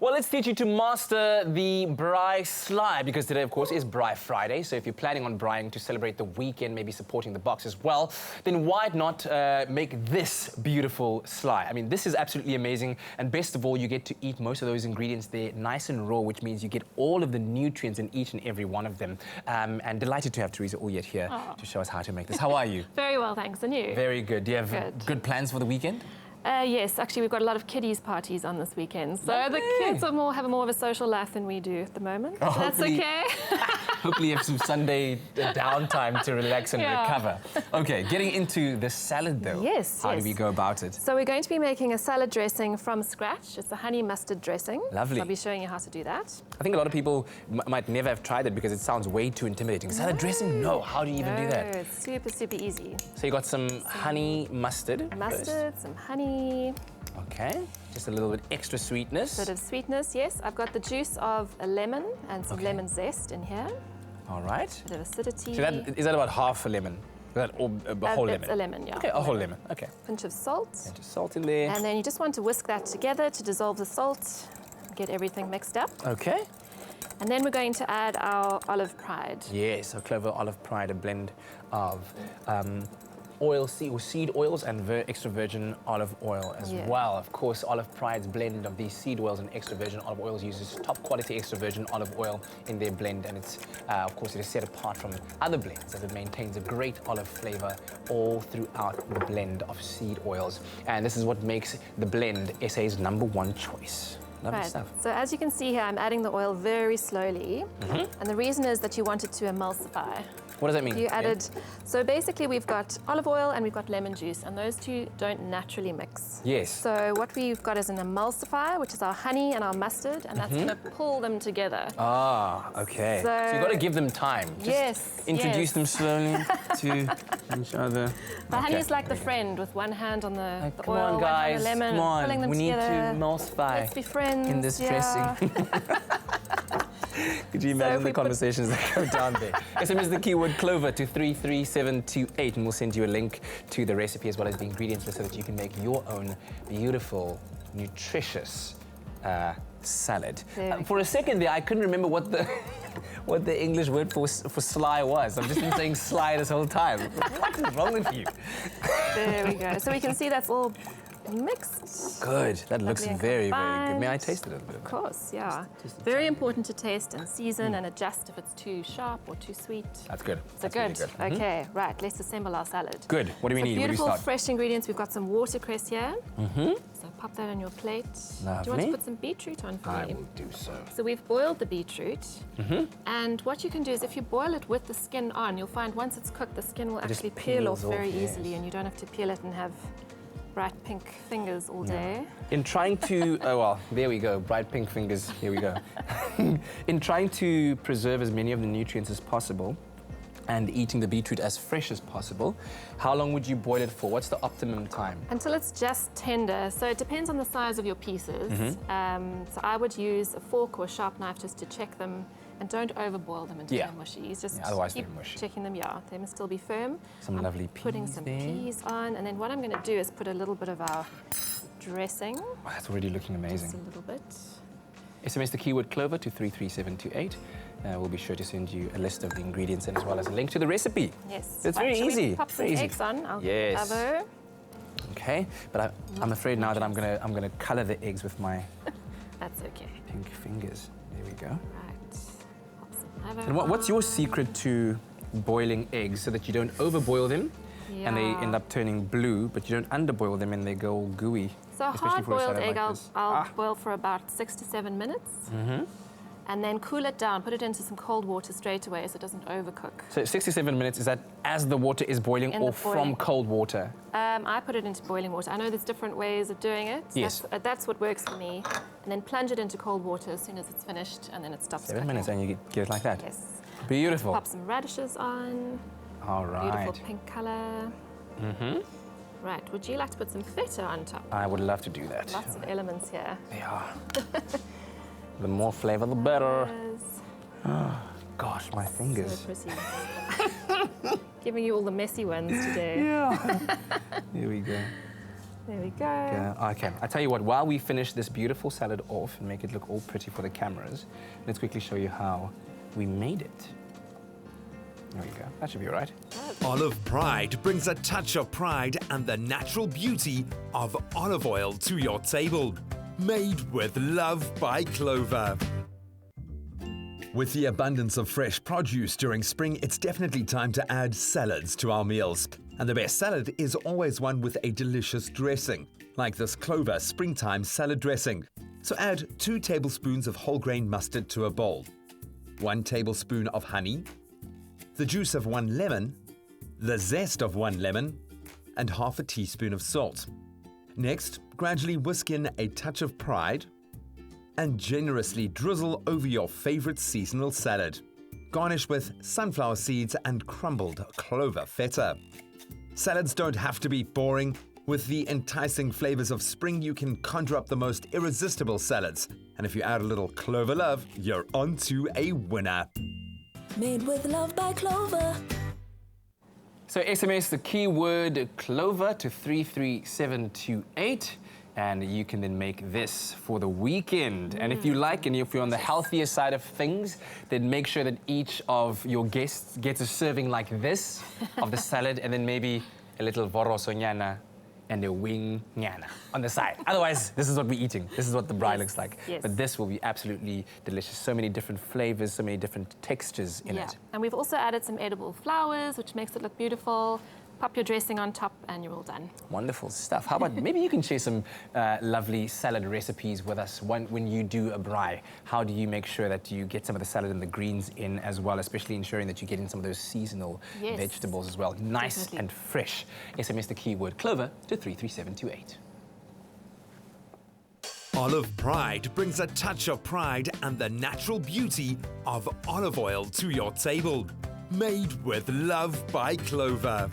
Well, let's teach you to master the braai slide, because today, of course, is Braai Friday. So if you're planning on braaiing to celebrate the weekend, maybe supporting the box as well, then why not make this beautiful slide? I mean, this is absolutely amazing. And best of all, you get to eat most of those ingredients there nice and raw, which means you get all of the nutrients in each and every one of them. And delighted to have Teresa Oyet here to show us how to make this. How are you? Very well, thanks. And you? Very good. Do you have good plans for the weekend? Yes, actually we've got a lot of kiddies parties on this weekend. So the kids have more of a social life than we do at the moment. Oh, so that's okay. Hopefully you have some Sunday downtime to relax and recover. Okay, getting into the salad though. Yes, How do we go about it? So we're going to be making a salad dressing from scratch. It's a honey mustard dressing. Lovely. So I'll be showing you how to do that. I think a lot of people might never have tried it because it sounds way too intimidating. Salad dressing? No, how do you even do that? It's super, super easy. So you got some honey mustard. Some honey. Okay, just a little bit extra sweetness. Bit of sweetness, yes. I've got the juice of a lemon and some lemon zest in here. All right. Bit of acidity. So is that about half a lemon? Is that a whole lemon? It's a lemon, yeah. Okay, a whole lemon. Okay. Pinch of salt. Pinch of salt in there. And then you just want to whisk that together to dissolve the salt, get everything mixed up. Okay. And then we're going to add our olive pride. Yes, so Clover olive pride, a blend of seed oils and extra virgin olive oil as well. Of course, Olive Pride's blend of these seed oils and extra virgin olive oils uses top quality extra virgin olive oil in their blend, and it's of course it is set apart from other blends as it maintains a great olive flavor all throughout the blend of seed oils. And this is what makes the blend SA's #1 choice. Lovely stuff. So as you can see here, I'm adding the oil very slowly. And the reason is that you want it to emulsify. What does that mean? You added, so basically we've got olive oil and we've got lemon juice, and those two don't naturally mix. Yes. So what we've got is an emulsifier, which is our honey and our mustard, and that's going to pull them together. Ah, okay. So you've got to give them time. Just introduce them slowly to each other. The honey is like the friend with one hand on the come oil, on, guys, one hand on the lemon, come on. pulling them we together. need to emulsify. Let's be friends. In this dressing. Could you imagine the conversations that go down there? SMS the keyword CLOVER to 33728 and we'll send you a link to the recipe as well as the ingredients list so that you can make your own beautiful, nutritious salad. For a second there, I couldn't remember what the English word for sly was. I've just been saying sly this whole time. What is wrong with you? There we go. So we can see that's all mixed. Good. That looks very, very good. May I taste it a little bit? Of course, yeah. Very important to taste and season and adjust if it's too sharp or too sweet. That's good. So good. Really good. Okay, right. Let's assemble our salad. Good. What do we need? Beautiful fresh ingredients. We've got some watercress here. So pop that on your plate. Lovely. Do you want to put some beetroot on for me? I will do so. So we've boiled the beetroot. And what you can do is if you boil it with the skin on, you'll find once it's cooked, the skin will actually peel off very easily, and you don't have to peel it and have bright pink fingers all day. In trying to, oh well, there we go, bright pink fingers, here we go. In trying to preserve as many of the nutrients as possible and eating the beetroot as fresh as possible, how long would you boil it for? What's the optimum time? Until it's just tender. So it depends on the size of your pieces. So I would use a fork or a sharp knife just to check them. And don't overboil them until they're mushy. Just otherwise keep they're mushy. Checking them, they must still be firm. Some lovely peas. Putting some peas on, and then what I'm going to do is put a little bit of our dressing. Oh, that's already looking amazing. Just a little bit. SMS the keyword CLOVER to 33728. We'll be sure to send you a list of the ingredients and as well as a link to the recipe. Yes. It's very easy. Pop some eggs on. I'll cover. Okay, but I'm afraid now that I'm gonna color the eggs with my That's okay. pink fingers. There we go. Right. And what's your secret to boiling eggs so that you don't overboil them and they end up turning blue, but you don't underboil them and they go all gooey? So a hard-boiled egg, I'll boil for about 6 to 7 minutes. And then cool it down, put it into some cold water straight away so it doesn't overcook. So 67 minutes, is that as the water is boiling or from cold water? I put it into boiling water. I know there's different ways of doing it. Yes. That's what works for me. And then plunge it into cold water as soon as it's finished, and then it stops 7 minutes and you get it like that? Yes. Beautiful. Pop some radishes on. All right. Beautiful pink color. Right, would you like to put some feta on top? I would love to do that. Lots of elements here. They are. The more flavor, the better. Oh, gosh, my fingers. So pretty. Giving you all the messy ones today. Yeah. Here we go. There we go. Yeah, okay. I tell you what, while we finish this beautiful salad off and make it look all pretty for the cameras, let's quickly show you how we made it. There we go. That should be all right. Olive Pride brings a touch of pride and the natural beauty of olive oil to your table. Made with love by Clover. With the abundance of fresh produce during spring, it's definitely time to add salads to our meals. And the best salad is always one with a delicious dressing, like this Clover springtime salad dressing. So add 2 tablespoons of whole grain mustard to a bowl, 1 tablespoon of honey, the juice of 1 lemon, the zest of 1 lemon, and half a teaspoon of salt. Next, gradually whisk in a touch of pride and generously drizzle over your favorite seasonal salad. Garnish with sunflower seeds and crumbled clover feta. Salads don't have to be boring. With the enticing flavors of spring, you can conjure up the most irresistible salads. And if you add a little Clover love, you're onto a winner. Made with love by Clover. So SMS the keyword Clover to 33728. And you can then make this for the weekend. And if you like, and if you're on the healthier side of things, then make sure that each of your guests gets a serving like this of the salad, and then maybe a little vorosonyana and a wing nyana on the side. Otherwise, this is what we're eating. This is what the braai looks like. Yes. But this will be absolutely delicious. So many different flavors, so many different textures in it. And we've also added some edible flowers, which makes it look beautiful. Pop your dressing on top and you're all done. Wonderful stuff. How about maybe you can share some lovely salad recipes with us when you do a braai. How do you make sure that you get some of the salad and the greens in as well, especially ensuring that you get in some of those seasonal vegetables as well. Nice and fresh. SMS the keyword Clover to 33728. Olive Pride brings a touch of pride and the natural beauty of olive oil to your table. Made with love by Clover.